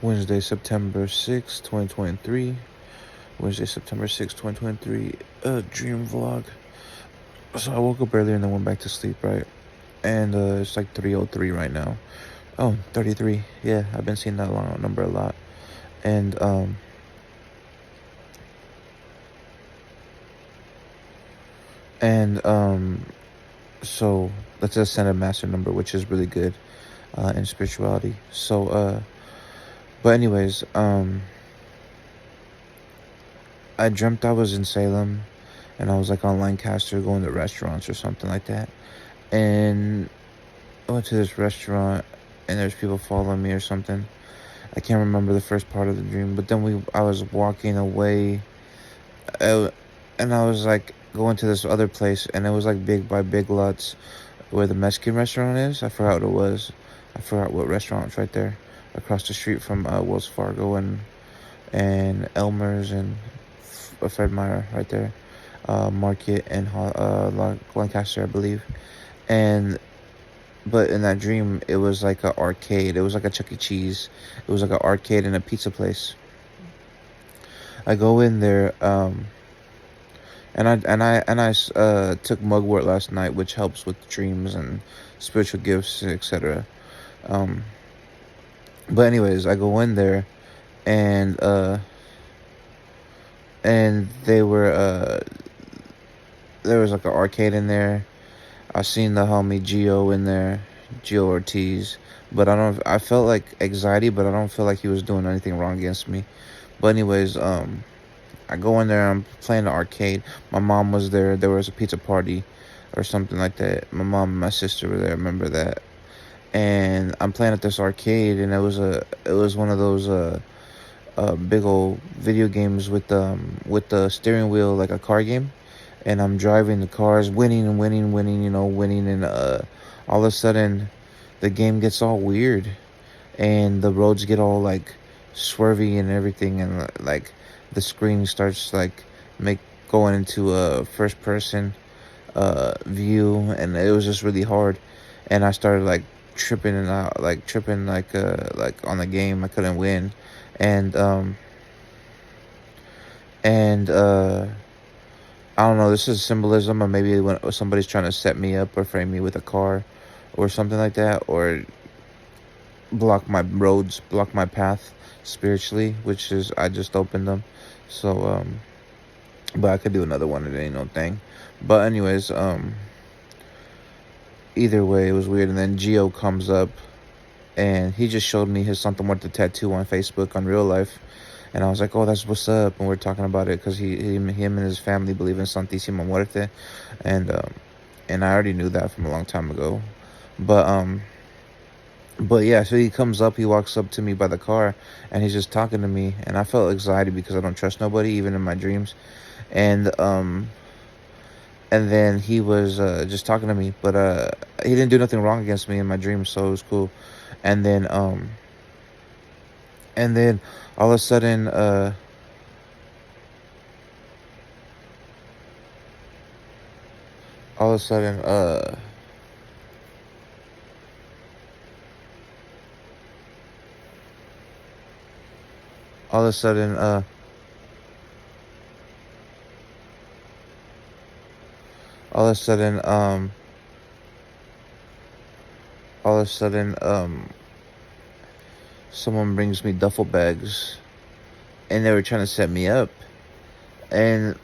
Wednesday, September 6th, 2023. Wednesday, September 6th, 2023. Dream vlog. So I woke up earlier and then went back to sleep, right? And it's like 3:03 right now. Oh, 33. Yeah, I've been seeing that long number a lot. And so that's a ascended master number, which is really good in spirituality. So but anyways, I dreamt I was in Salem and I was like on Lancaster going to restaurants or something like that. And I went to this restaurant and there's people following me or something. I can't remember the first part of the dream, but then I was walking away, and I was like going to this other place, and it was like Big Lots, where the Mexican restaurant is. I forgot what it was. I forgot what restaurant's right there, across the street from Wells Fargo and Elmer's and Fred Meyer right there, Market and Lancaster, I believe, and. But in that dream, it was like an arcade. It was like a Chuck E. Cheese. It was like an arcade and a pizza place. I go in there, and I took mugwort last night, which helps with dreams and spiritual gifts, etc. But anyways, I go in there, and there was like an arcade in there. I seen the homie Gio in there, Gio Ortiz, but I felt like anxiety, but I don't feel like he was doing anything wrong against me. But anyways, I go in there, I'm playing the arcade. My mom was there. There was a pizza party or something like that. My mom and my sister were there. I remember that. And I'm playing at this arcade, and it was one of those big old video games with the steering wheel, like a car game. And I'm driving the cars, winning and winning, winning, and all of a sudden, the game gets all weird, and the roads get all like swervy and everything, and like the screen starts like going into a first person view, and it was just really hard, and I started like tripping like on the game. I couldn't win, and and I don't know, this is symbolism, or maybe when somebody's trying to set me up or frame me with a car or something like that, or block my roads, block my path spiritually, which is, I just opened them. So, but I could do another one, it ain't no thing. But anyways, either way, it was weird. And then Gio comes up, and he just showed me his Santa Muerte tattoo on Facebook on real life. And I was like, oh, that's what's up. And we're talking about it because him and his family believe in Santísima Muerte. And I already knew that from a long time ago. But yeah, so he comes up, he walks up to me by the car, and he's just talking to me. And I felt anxiety because I don't trust nobody, even in my dreams. And then he was just talking to me, but he didn't do nothing wrong against me in my dreams, so it was cool. And then all of a sudden, all of a sudden, all of a sudden, all of a sudden, all of a sudden, someone brings me duffel bags, and they were trying to set me up, and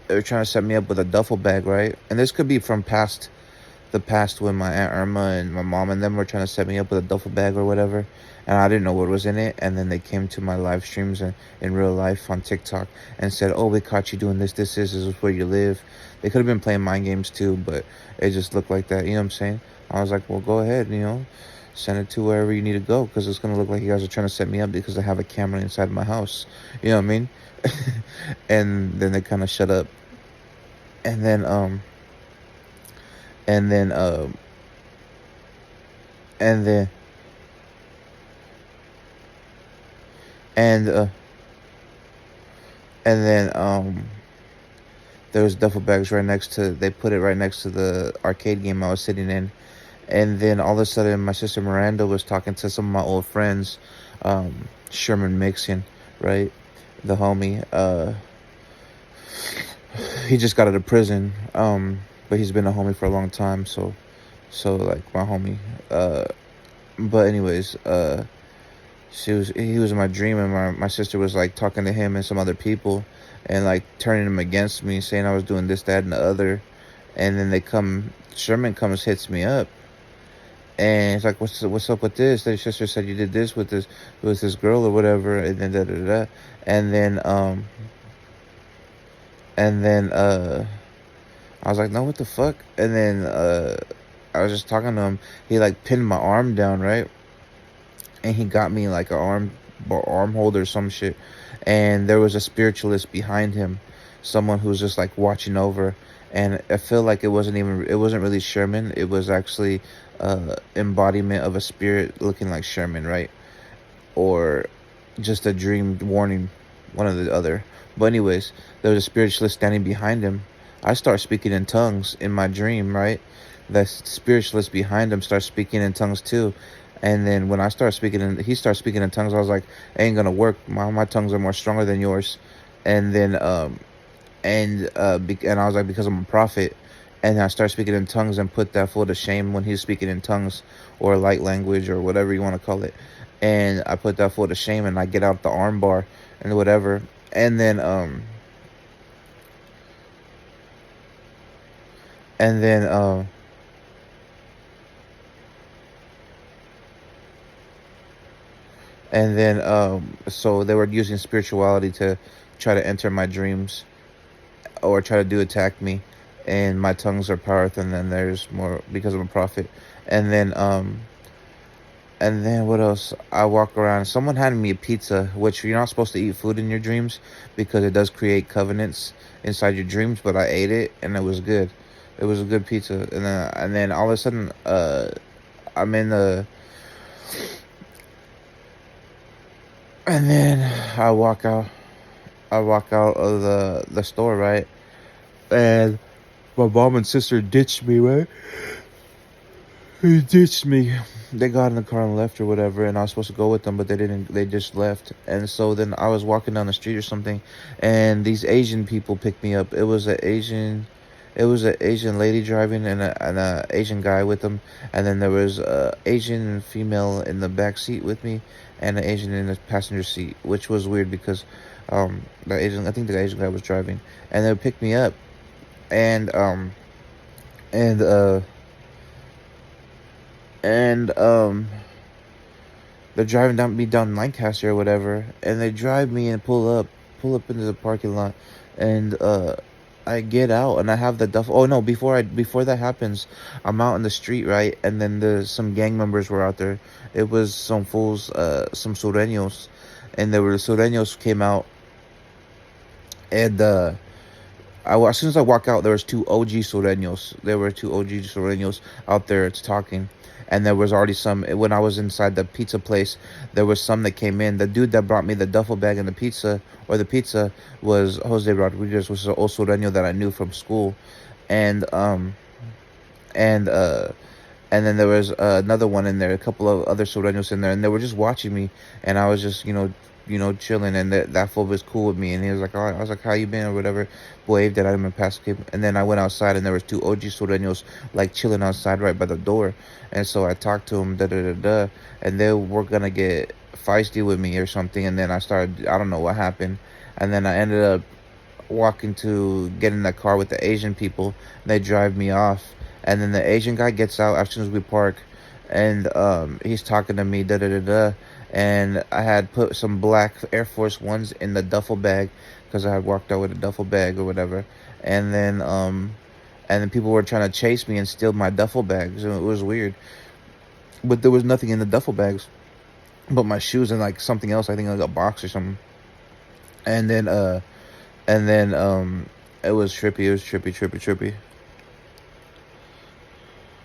they were trying to set me up with a duffel bag, right? And this could be from the past when my Aunt Irma and my mom and them were trying to set me up with a duffel bag or whatever, and I didn't know what was in it. And then they came to my live streams and in real life on TikTok and said, oh, we caught you doing this, this is where you live. They could have been playing mind games too, but it just looked like that, you know what I'm saying? I was like, well, go ahead, send it to wherever you need to go, because it's going to look like you guys are trying to set me up because I have a camera inside my house, you know what I mean? And then they kind of shut up. And then and then and then and and then there was duffel bags right next to, they put it right next to the arcade game I was sitting in. And then all of a sudden, my sister Miranda was talking to some of my old friends Sherman Mixon, right? The homie. He just got out of prison. But he's been a homie for a long time. So like my homie. But anyways, he was in my dream, and my sister was like talking to him and some other people, and like turning them against me, saying I was doing this, that, and the other. And then Sherman comes, hits me up, and it's like, what's up with this? Their sister said you did this with this girl or whatever, and then da da da, and then I was like, no, what the fuck? And then I was just talking to him. He like pinned my arm down, right? And he got me like arm holder or some shit. And there was a spiritualist behind him, someone who was just like watching over. And I feel like it wasn't really Sherman. It was actually embodiment of a spirit looking like Sherman, right? Or just a dream warning, one or the other. But anyways, there was a spiritualist standing behind him. I start speaking in tongues in my dream, right? The spiritualist behind him starts speaking in tongues too. And then when he starts speaking in tongues, I was like, ain't gonna work. My tongues are more stronger than yours. And then and I was like, because I'm a prophet. And I started speaking in tongues and put that fool to shame when he's speaking in tongues or light language or whatever you want to call it. And I put that fool to shame, and I get out the arm bar and whatever. And then and then so they were using spirituality to try to enter my dreams or try to attack me. And my tongues are powerful, and then there's more because I'm a prophet. And then what else? I walk around. Someone handed me a pizza, which you're not supposed to eat food in your dreams because it does create covenants inside your dreams. But I ate it, and it was good. It was a good pizza. And then all of a sudden, I'm in the. And then I walk out. I walk out of the store, right? And my mom and sister ditched me, right? They ditched me. They got in the car and left or whatever, and I was supposed to go with them, but they didn't. They just left. And so then I was walking down the street or something, and these Asian people picked me up. It was an Asian lady driving and a Asian guy with them, and then there was a Asian female in the back seat with me, and an Asian in the passenger seat, which was weird because I think the Asian guy was driving, and they picked me up, and and uh and they're driving down Lancaster or whatever, and they drive me and pull up into the parking lot, and I get out and I have the duffel. Oh no, before that happens, I'm out in the street, right? And then there's some gang members were out there. It was some fools, some sureños, and there were sureños came out, and as soon as I walk out, there was two OG Sureños. There were two OG Sureños out there talking. And there was already some, when I was inside the pizza place, there was some that came in. The dude that brought me the duffel bag and the pizza, was Jose Rodriguez, which is an old Sureño that I knew from school. And, and, uh, and then there was another one in there, a couple of other Sureños in there, and they were just watching me. And I was just, chilling, and that fool was cool with me, and he was like, I was like, how you been or whatever, waved at him and passed him, and then I went outside, and there was two OG Sureños like chilling outside right by the door, and so I talked to him, and they were gonna get feisty with me or something, and then I don't know what happened, and then I ended up walking to get in that car with the Asian people. They drive me off, and then the Asian guy gets out as soon as we park, and he's talking to me, and I had put some black Air Force Ones in the duffel bag because I had walked out with a duffel bag or whatever, and then people were trying to chase me and steal my duffel bags. So it was weird, but there was nothing in the duffel bags but my shoes and like something else. I think like a box or something. And then it was trippy. It was trippy.